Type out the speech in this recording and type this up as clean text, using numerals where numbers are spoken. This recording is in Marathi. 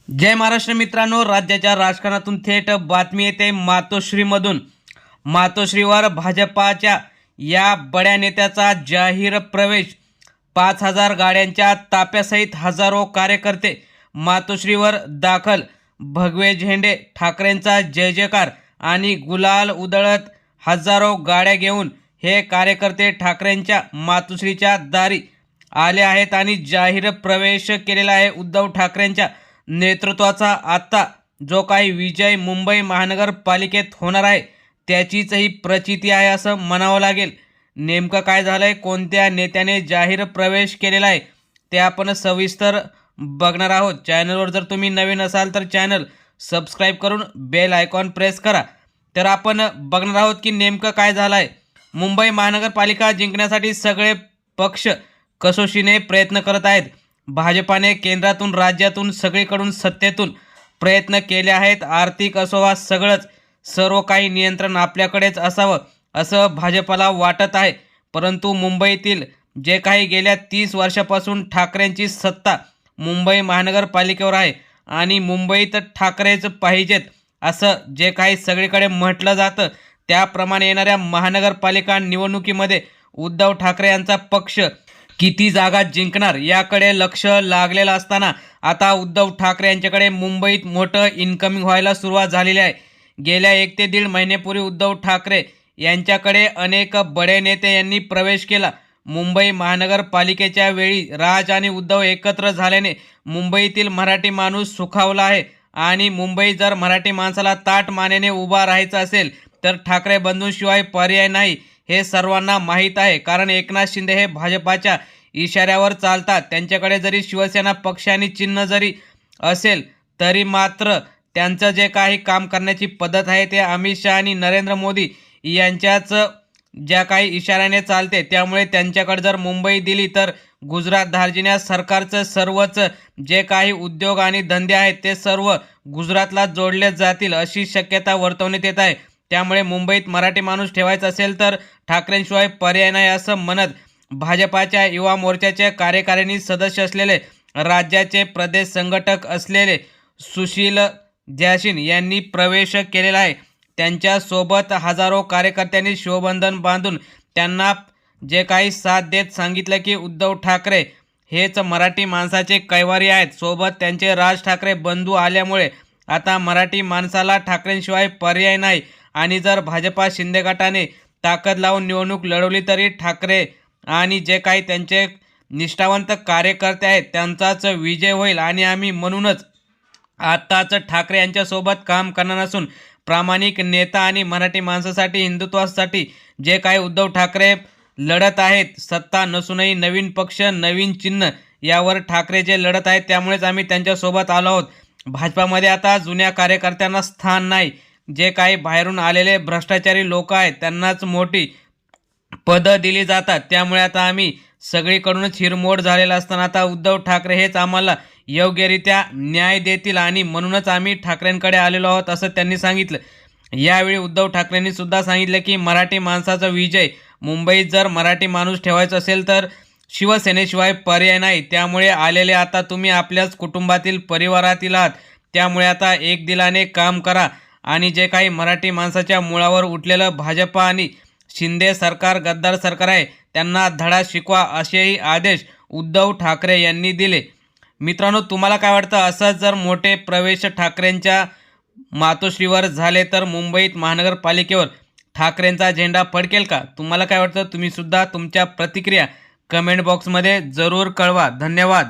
जय महाराष्ट्र मित्रांनो, राज्याच्या राजकारणातून थेट बातमी येते मातोश्रीमधून। मातोश्रीवर भाजपाच्या या बड्या नेत्याचा जाहीर प्रवेश। 5000 गाड्यांच्या ताफ्यासहित हजारो कार्यकर्ते मातोश्रीवर दाखल। भगवे झेंडे, ठाकरेंचा जय जयकार आणि गुलाल उधळत हजारो गाड्या घेऊन हे कार्यकर्ते ठाकरेंच्या मातोश्रीच्या दारी आले आहेत आणि जाहीर प्रवेश केलेला आहे। उद्धव ठाकरेंच्या नेतृत्वाचा आता जो काही विजय मुंबई महानगरपालिकेत होणार आहे त्याचीच ही प्रचिती आहे असं म्हणावं लागेल। नेमकं काय झालंय, कोणत्या नेत्याने जाहीर प्रवेश केलेला आहे ते आपण सविस्तर बघणार आहोत। चॅनलवर जर तुम्ही नवीन असाल तर चॅनल सबस्क्राईब करून बेल आयकॉन प्रेस करा। तर आपण बघणार आहोत की नेमकं काय झालं आहे। मुंबई महानगरपालिका जिंकण्यासाठी सगळे पक्ष कसोशीने प्रयत्न करत आहेत। भाजपाने केंद्रातून, राज्यातून, सगळीकडून सत्तेतून प्रयत्न केले आहेत। आर्थिक असो वा सगळंच, सर्व काही नियंत्रण आपल्याकडेच असावं असं भाजपाला वाटत आहे। परंतु मुंबईतील जे काही गेल्या 30 वर्षापासून ठाकरेंची सत्ता मुंबई महानगरपालिकेवर आहे आणि मुंबईत ठाकरेच पाहिजेत असं जे काही सगळीकडे म्हटलं जातं, त्याप्रमाणे येणाऱ्या महानगरपालिका निवडणुकीमध्ये उद्धव ठाकरे यांचा पक्ष किती जागा जिंकणार याकडे लक्ष लागलेलं असताना आता उद्धव ठाकरे यांच्याकडे मुंबईत मोठं इन्कमिंग व्हायला सुरुवात झालेली आहे। गेल्या 1 ते 1.5 महिन्यापूर्वी उद्धव ठाकरे यांच्याकडे अनेक बडे नेते यांनी प्रवेश केला। मुंबई महानगरपालिकेच्या वेळी राज आणि उद्धव एकत्र झाल्याने मुंबईतील मराठी माणूस सुखावला आहे आणि मुंबई जर मराठी माणसाला ताठ मानेने उभा राहायचं असेल तर ठाकरे बंधूंशिवाय पर्याय नाही हे सर्वांना माहीत आहे। कारण एकनाथ शिंदे हे भाजपाच्या इशाऱ्यावर चालतात। त्यांच्याकडे जरी शिवसेना पक्ष आणि चिन्ह जरी असेल तरी मात्र त्यांचं जे काही काम करण्याची पद्धत आहे ते अमित शहा आणि नरेंद्र मोदी यांच्याच ज्या काही इशाऱ्याने चालते। त्यामुळे त्यांच्याकडे जर मुंबई दिली तर गुजरात दार्जिलिंग सरकारचं सर्वच जे काही उद्योग आणि धंदे आहेत ते सर्व गुजरातला जोडले जातील अशी शक्यता वर्तवण्यात येत आहे। त्यामुळे मुंबईत मराठी माणूस ठेवायचा असेल तर ठाकरेंशिवाय पर्याय नाही असं म्हणत भाजपाच्या युवा मोर्चाचे कार्यकारिणी सदस्य असलेले, राज्याचे प्रदेश संघटक असलेले सुशील ध्याशीन यांनी प्रवेश केलेला आहे। त्यांच्यासोबत हजारो कार्यकर्त्यांनी शिवबंधन बांधून त्यांना जे काही साथ देत सांगितलं की उद्धव ठाकरे हेच मराठी माणसाचे कैवारी आहेत। सोबत त्यांचे राज ठाकरे बंधू आल्यामुळे आता मराठी माणसाला ठाकरेंशिवाय पर्याय नाही आणि जर भाजपा शिंदे गटाने ताकद लावून निवडणूक लढवली तरी ठाकरे आणि जे काही त्यांचे निष्ठावंत कार्यकर्ते आहेत त्यांचाच विजय होईल आणि आम्ही म्हणूनच आताच ठाकरे यांच्यासोबत काम करणार नसून प्रामाणिक नेता आणि मराठी माणसासाठी, हिंदुत्वासाठी जे काही उद्धव ठाकरे लढत आहेत, सत्ता नसूनही नवीन पक्ष, नवीन चिन्ह यावर ठाकरे जे लढत आहेत त्यामुळेच आम्ही त्यांच्यासोबत आलो आहोत। भाजपामध्ये आता जुन्या कार्यकर्त्यांना स्थान नाही। जे काही बाहेरून आलेले भ्रष्टाचारी लोक आहेत त्यांनाच मोठी पदं दिली जातात। त्यामुळे आता आम्ही सगळीकडूनच हिरमोड झालेला असताना आता उद्धव ठाकरे हेच आम्हाला योग्यरित्या न्याय देतील आणि म्हणूनच आम्ही ठाकरेंकडे आलेलो आहोत असं त्यांनी सांगितलं। यावेळी उद्धव ठाकरेंनी सुद्धा सांगितलं की मराठी माणसाचा विजय, मुंबईत जर मराठी माणूस ठेवायचा असेल तर शिवसेनेशिवाय पर्याय नाही। त्यामुळे आलेले आता तुम्ही आपल्याच कुटुंबातील, परिवारातील आहात। त्यामुळे आता एक दिलाने काम करा आणि जे काही मराठी माणसाच्या मुळावर उठलेलं भाजपा आणि शिंदे सरकार, गद्दार सरकार आहे त्यांना धडा शिकवा असेही आदेश उद्धव ठाकरे यांनी दिले। मित्रांनो, तुम्हाला काय वाटतं, असं जर मोठे प्रवेश ठाकरेंच्या मातोश्रीवर झाले तर मुंबईत महानगरपालिकेवर ठाकरेंचा झेंडा फडकेल का? तुम्हाला काय वाटतं? तुम्ही सुद्धा तुमच्या प्रतिक्रिया कमेंट बॉक्समध्ये जरूर कळवा। धन्यवाद।